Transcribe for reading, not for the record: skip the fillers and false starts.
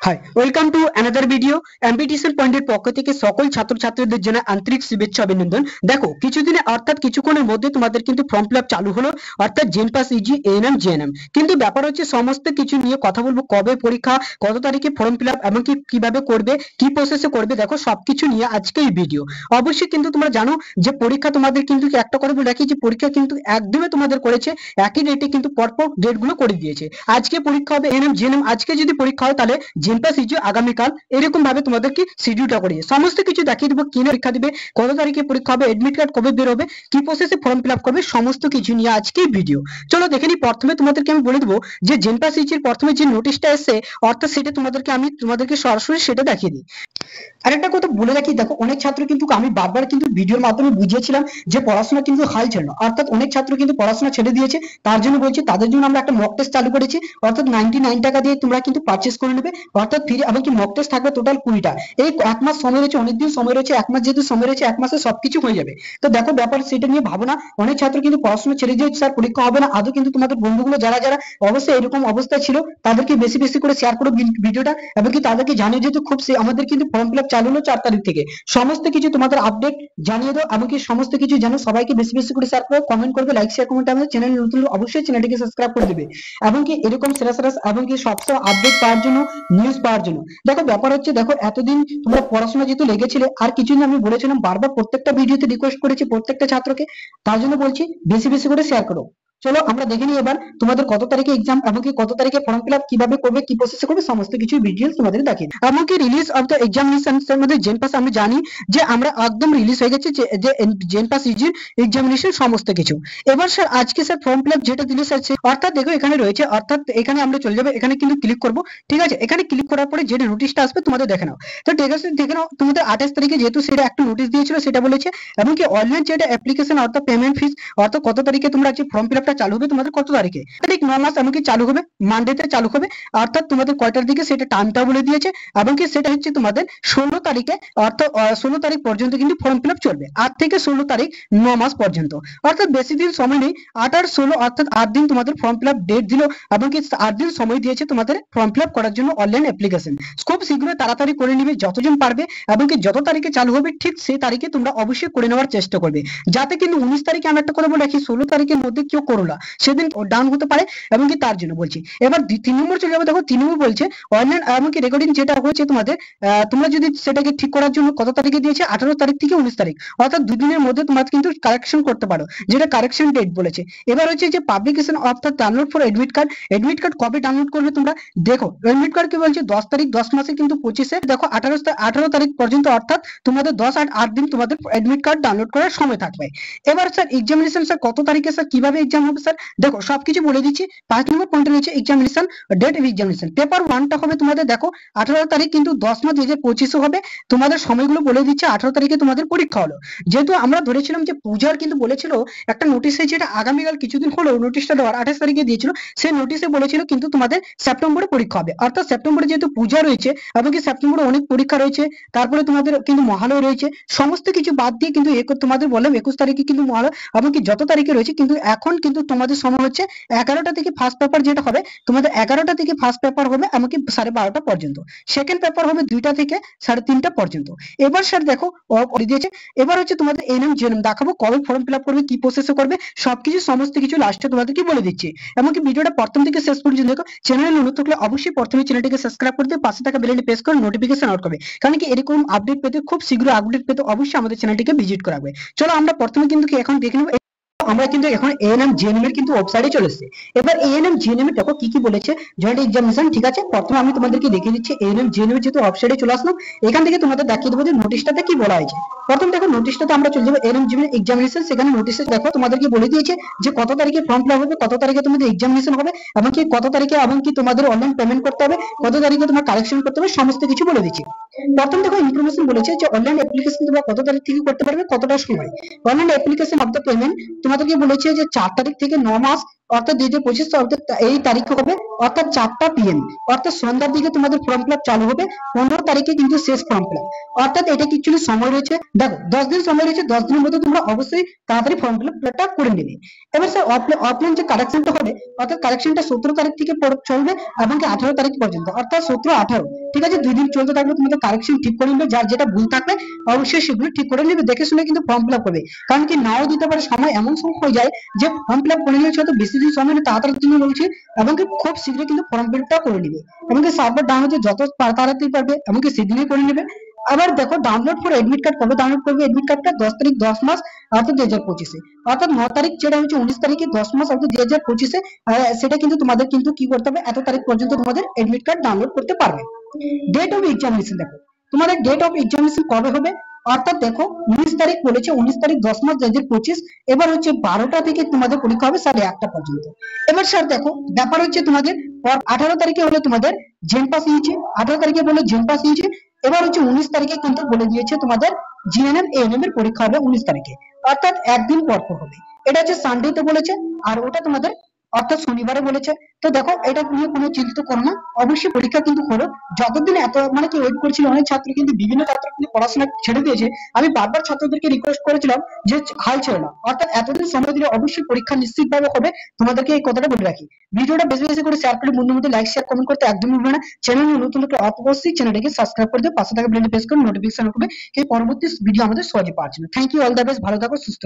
High, welcome to another video. MBTCL পয়েন্টের পক্ষ থেকে সকল ছাত্রছাত্রীদের জন্য আন্তরিক শুভেচ্ছা অভিনন্দন। দেখো, কিছুদিনে অর্থাৎ কিছুক্ষণের মধ্যে তোমাদের কিন্তু ফর্ম ফিল আপ চালু হলো, অর্থাৎ জেনপাস ইজি এএনএম জেএনএম। কিন্তু ব্যাপার হচ্ছে সমস্ত কিছু নিয়ে কথা বলবো, কবে পরীক্ষা, কত তারিখে ফর্ম ফিল আপ এবং কিভাবে করবে, কি প্রসেসে করবে, দেখো সবকিছু নিয়ে আজকে এই ভিডিও। অবশ্যই কিন্তু তোমরা জানো যে পরীক্ষা তোমাদের কিন্তু একটা করে বলে রাখি যে পরীক্ষা কিন্তু একদমই তোমাদের করেছে একই ডেটে, কিন্তু পরপর ডেট গুলো করে দিয়েছে। আজকে পরীক্ষা হবে এএনএম জেএনএম, আজকে যদি পরীক্ষা হয় তাহলে জেনপাস ইজি আগামীকাল, এরকম ভাবে তোমাদেরকে শিডিউলটা করিয়ে সমস্ত কিছু দেখিয়ে দেবো। কি পরীক্ষা দিবে, কত তারিখে পরীক্ষা হবে, এডমিট কার্ড কবে বের হবে, কি প্রসেসে ফর্ম ফিল আপ করবে, সমস্ত কিছু নিয়ে আজকে ভিডিও। চলো দেখে নিই। প্রথমে তোমাদেরকে আমি বলে দেবো যে জেনপাস ইজির প্রথমে যে নোটিশটা এসে, অর্থাৎ সেটা তোমাদেরকে সরাসরি সেটা দেখিয়ে দিই। আরেকটা কথা বলে রাখি, দেখো অনেক ছাত্র কিন্তু আমি বারবার কিন্তু ভিডিওর মাধ্যমে বুঝিয়েছিলাম যে পড়াশোনা কিন্তু হাল ছিল না, অর্থাৎ অনেক ছাত্র কিন্তু পড়াশোনা ছেড়ে দিয়েছে। তার জন্য বলছি, তাদের জন্য আমরা একটা মক টেস্ট চালু করেছি, অর্থাৎ 99 টাকা দিয়ে তোমরা কিন্তু পারচেস করে নেবে, অর্থাৎ ফ্রি। এবং কি মক টেস্ট থাকবে টোটাল 20টা। এই এক মাস সময় রয়েছে, অনেকদিন সময় রয়েছে, এক মাস যেহেতু সময় রয়েছে, এক মাসে সবকিছু হয়ে যাবে। তো দেখো ব্যাপার সেটা নিয়ে ভাবো না। অনেক ছাত্র কিন্তু পড়াশোনা ছেড়ে দিয়েছে, স্যার পরীক্ষা হবে না। আদৌ কিন্তু তোমাদের বন্ধুগুলো যারা যারা অবশ্যই এরকম অবস্থায় ছিল, তাদেরকে বেশি বেশি করে শেয়ার করো ভিডিওটা, এবং কি তাদেরকে জানিয়ে যেহেতু খুব আমাদের কিন্তু ফর্ম ফিল আপ চালু হলো 4 তারিখ থেকে। সমস্ত কিছু তোমাদের আপডেট জানিয়ে দাও, এমনকি সমস্ত কিছু জানো। সবাইকে বেশি বেশি করে শেয়ার করো, কমেন্ট করবে, লাইক শেয়ার কমেন্ট। আমাদের চ্যানেল নতুন হলে অবশ্যই চ্যানেলটিকে সাবস্ক্রাইব করে দেবে, এমনকি এরকম সেরা সেরা এমনকি সবসময় আপডেট পাওয়ার জন্য, নিউজ পাওয়ার জন্য। দেখো ব্যাপার হচ্ছে, দেখো এতদিন তোমরা পড়াশোনা যেহেতু লেগেছিলে, আর কিছুদিন আমি বলেছিলাম বারবার প্রত্যেকটা ভিডিওতে রিকোয়েস্ট করেছি প্রত্যেকটা ছাত্রকে, তার জন্য বলছি বেশি বেশি করে শেয়ার করো। চলো আমরা দেখে নিই এবার তোমাদের কত তারিখে এক্সাম, এমনকি কত তারিখে ফর্ম ফিল আপ কিভাবে করবে, কি প্রসেসে করবে, সমস্ত কিছু ডিটেইলস তোমাদের দেখিয়ে দিই। এমনকি রিলিজ অফ দ্য এক্সামিনেশনস এর মধ্যে জেনপাস আমি জানি যে আমরা একদম রিলিজ হয়ে গেছে, যে জেনপাস ইজির এক্সামিনেশন সমস্ত কিছু। এবার স্যার আজকে স্যার ফর্ম ফিল আপ যেটা দিলে স্যার, অর্থাৎ দেখো এখানে রয়েছে, অর্থাৎ এখানে আমরা চলে যাবো, এখানে কিন্তু ক্লিক করব। ঠিক আছে, এখানে ক্লিক করার পরে যেটা নোটিশটা আসবে তোমাদের দেখে নাও। তো ঠিক আছে, দেখে নাও। তোমাদের 28 তারিখে যেহেতু সেটা একটা নোটিশ দিয়েছিল, সেটা বলেছে এমনকি অনলাইন যেটা অ্যাপ্লিকেশন, অর্থাৎ পেমেন্ট ফিস, অর্থাৎ কত তারিখে তোমরা যে ফর্ম ফিল আপটা চালু হবে তোমাদের কত তারিখে, তারিখ 9 মাস এমনকি চালু হবে, মানডেতে চালু হবে। অর্থাৎ তোমাদের কয়টার দিকে সেটা টাইমটা বলে দিয়েছে, এমনকি সেটা হচ্ছে তোমাদের 16 তারিখে, অর্থাৎ 16 তারিখ পর্যন্ত কিন্তু ফর্ম ফিল আপ চলবে, 8 থেকে 16 তারিখ, 9 মাস পর্যন্ত। অর্থাৎ বেশি দিন সময় নেই, 8 আর 16 অর্থাৎ 8 দিন তোমাদের ফর্ম ফিল আপ ডেট দিল, এমনকি 8 দিন সময় দিয়েছে তোমাদের ফর্ম ফিল আপ করার জন্য অনলাইন অ্যাপ্লিকেশন। খুব শীঘ্রই তাড়াতাড়ি করে নিবে যতজন পারবে, এমনকি যত তারিখে চালু হবে ঠিক সেই তারিখে তোমরা অবশ্যই করে নেওয়ার চেষ্টা করবে, যাতে কিন্তু 19 তারিখে আমি একটা কথা বলে রাখি, 16 তারিখের মধ্যে কেউ করো না, সেদিন ডাউন হতে পারে, এমনকি তার জন্য বলছি। এবার 3 নম্বর চলে যাবে। দেখো 3 নম্বর বলছে অনলাইন এমনকি রেকর্ডিং যেটা হচ্ছে তোমাদের, তোমরা যদি সেটাকে ঠিক করার জন্য কত তারিখে দিয়েছে, 18 তারিখ থেকে 19 তারিখ, অর্থাৎ দুদিনের মধ্যে তোমরা কিন্তু কারেকশন করতে পারো, যেটা কারেকশন ডেট বলেছে। এবার হচ্ছে যে পাবলিকেশন অর্থাৎ download for admit card, admit card কবে ডাউনলোড করবে তোমরা, দেখো এডমিট কার্ড কি বলছে 10 তারিখ, 10 মাসে কিন্তু 25-এ, দেখো 18 তারিখ পর্যন্ত, অর্থাৎ তোমাদের 10 আর 8 দিন তোমাদের এডমিট কার্ড ডাউনলোড করার সময় থাকবে। এবার স্যার এক্সামিনেশন স্যার কত তারিখে, স্যার কিভাবে এক্সাম হবে স্যার, দেখো সবকিছু বলে দিচ্ছি। 5 নম্বর পয়েন্টে রয়েছে examination date of examination. Paper 1টা হবে তোমাদের দেখো 18 তারিখ, কিন্তু 10 মাস 2025 হবে। তোমাদের সময়গুলো বলে দিচ্ছে, 18 তারিখে তোমাদের পরীক্ষা হলো। যেহেতু আমরা ধরেছিলাম যে পূজার কিন্তু বলেছিল একটা নোটিশে, যেটা আগামীকাল কিছুদিন হলো নোটিশটা দেওয়ার 28 তারিখে দিয়েছিল, সেই নোটিশে বলেছিল কিন্তু তোমাদের সেপ্টেম্বরে পরীক্ষা হবে, অর্থাৎ সেপ্টেম্বরে যেহেতু পূজা রয়েছে এবং কি সেপ্টেম্বরে অনেক পরীক্ষা রয়েছে, তারপরে তোমাদের কিন্তু মহালয় রয়েছে, সমস্ত কিছু বাদ দিয়ে কিন্তু তোমাদের বললাম 21 তারিখে কিন্তু মহালয়, এবং কি যত তারিখে রয়েছে, কিন্তু এখন কিন্তু তোমাদের সময় হচ্ছে 11টা থেকে ফার্স্ট পেপার যেটা হবে তোমাদের 11টা থেকে ফার্স্ট পেপার হবে, এমনকি 12:30 পর্যন্ত। সেকেন্ড পেপার হবে 2টা থেকে 3:30 পর্যন্ত। এবার স্যার দেখো করে দিয়েছে। এবার হচ্ছে তোমাদের এনএম জেএনএম দেখাবো, কবে ফর্ম ফিল আপ করবে, কি প্রসেসে করবে, সবকিছু সমস্ত কিছু লাস্টে তোমাদেরকে বলে দিচ্ছি। এমনকি ভিডিওটা প্রথম থেকে শেষ পর্যন্ত দেখো। চ্যানেলে নতুন থাকলে অবশ্যই প্রথমে চ্যানেলটিকে সাবস্ক্রাইব করতে, পাশে থাকা বেল আইকনটি প্রেস করে নোটিফিকেশন অন করবে, কারণ কি এরকম আপডেট পেতে, খুব শীঘ্র আপডেট পেতে অবশ্যই আমাদের চ্যানেলটিকে ভিজিট করাবে। চলো আমরা প্রথমে কিন্তু এখন দেখে নেব। আমরা কিন্তু এখন এএনএম জেএনএম এর কিন্তু ওয়েবসাইটে চলে এসেছি। এবার এএনএম জেএনএম এর দেখো কি কি বলেছে, জয়েন্ট এক্সামিনেশন। ঠিক আছে, প্রথমে আমি তোমাদেরকে দেখিয়ে দিচ্ছি এএনএম জেএনএম এর যেহেতু ওয়েবসাইটে চলে আসলাম, এখান থেকে তোমাদের দেখিয়ে দেবো যে নোটিশটাতে কি বলা হয়েছে। প্রথম দেখো নোটিশটাতে আমরা চলে যাবো এএনএম জেএনএম এক্সামিনেশন। সেখানে নোটিশে দেখো তোমাদেরকে বলে দিয়েছে যে কত তারিখে ফর্ম ফিল আপ হবে, কত তারিখে তোমাদের এক্সামিনেশন হবে, এবং কি কত তারিখে, এবং কি তোমাদের অনলাইন পেমেন্ট করতে হবে, কত তারিখে তোমার কালেকশন করতে হবে, সমস্ত কিছু বলে দিচ্ছি। প্রথম দেখো ইনফরমেশন বলেছে যে অনলাইন অ্যাপ্লিকেশন তোমরা কত তারিখ থেকে করতে পারবে, কতটা সময়। Online application of the payment তোমাদেরকে বলেছে যে 4 তারিখ থেকে 9 মাস, অর্থাৎ 2025, অর্থাৎ এই তারিখে হবে, অর্থাৎ 4টা PM, অর্থাৎ সন্ধ্যার দিকে তোমাদের ফর্ম ফিল আপ চালু হবে। 15 তারিখে কিন্তু শেষ ফর্ম ফিল আপ, অর্থাৎ এটা কিছুটা সময় রয়েছে। দেখো 10 দিন সময় রয়েছে, 10 দিনের মধ্যে তোমরা অবশ্যই তাড়াতাড়ি ফর্ম ফিল আপটা করে নেবে। এবার স্যার অফলাইন যে কারেকশনটা হবে, অর্থাৎ কারেকশনটা 17 তারিখ থেকে চলবে এবং কি 18 তারিখ পর্যন্ত, অর্থাৎ 17, 18। ঠিক আছে, 2 দিন চলতে থাকবে, তোমাদের কারেকশন ঠিক করে নেবে, যার যেটা ভুল থাকবে অবশ্যই সেগুলো ঠিক করে নেবে, দেখে শুনে কিন্তু ফর্ম ফিল আপ করবে। কারণ কি নাও দিতে পারে সময়, এমন সময় হয়ে যায় যে ফর্ম ফিল আপ করে নিয়েছে, হয়তো বেশি দিন সময় নেই, তাড়াতাড়ির জন্য বলছি, এবং কি খুব শীঘ্রই কিন্তু ফর্ম ফিল আপটা করে নিবে, এবং কি সার্ভার ডাউন হতে যত তাড়াতাড়ি পারবে এমনকি সেদিনই করে নেবে। আবার দেখো ডাউনলোড ফর এডমিট কার্ড কবে ডাউনলোড করবে, এডমিট কার্ডটা 10 তারিখ 10 মাস অর্থাৎ 2025-এ, অর্থাৎ 9 তারিখ যেটা হচ্ছে 19 তারিখে 10 মাস অর্থাৎ 2025-এ, সেটা কিন্তু তোমাদের কিন্তু কি করতে হবে, এত তারিখ পর্যন্ত তোমাদের এডমিট কার্ড ডাউনলোড করতে পারবে। ডেট অফ এক্সামিনেশন দেখো, তোমাদের ডেট অফ এক্সামিনেশন কবে হবে, অর্থাৎ দেখো 19 তারিখ বলেছে, 19 তারিখ 10 মাস 2025, এবার হচ্ছে 12টা থেকে তোমাদের পরীক্ষা হবে 1:30 পর্যন্ত। এবার স্যার দেখো ব্যাপার হচ্ছে তোমাদের 18 তারিখে হলে তোমাদের জেনপাস ইউজি, 18 তারিখে বলে জেনপাস ইউজি, এবার হচ্ছে 19 তারিখে কিন্তু বলে দিয়েছে তোমাদের জিএনএম এএনএম এর পরীক্ষা হবে 19 তারিখে, অর্থাৎ একদিন পর পর হবে। এটা হচ্ছে সানডেতে বলেছে, আর ওটা তোমাদের অর্থাৎ শনিবারে বলেছে। তো দেখো এটা নিয়ে কোনো চিন্তা করো না, অবশ্যই পরীক্ষা কিন্তু করো। যতদিন এত মানে কি ওয়েট করছিল, অনেক ছাত্র কিন্তু বিভিন্ন ছাত্র কিন্তু পড়াশোনা ছেড়ে দিয়েছে, আমি বারবার ছাত্রদেরকে রিকোয়েস্ট করেছিলাম যে হাল ছেড়ো না, অর্থাৎ এতদিন সময় দিলে অবশ্যই পরীক্ষা নিশ্চিতভাবে হবে, তোমাদেরকে এই কথাটা বলে রাখি। ভিডিওটা বেশি বেশি করে শেয়ার করে বন্ধুদের মধ্যে লাইক শেয়ার কমেন্ট করতে একদমই ভুলবে না। চ্যানেলে নতুন লোকের অবশ্যই চ্যানেলটাকে সাবস্ক্রাইব করে দিও, পাশে থাকা বেল প্রেস করে নোটিফিকেশন করবে, এই পরবর্তী ভিডিও আমাদের সহজে পাওয়ার জন্য। Thank you, all the best, ভালো থাকো, সুস্থ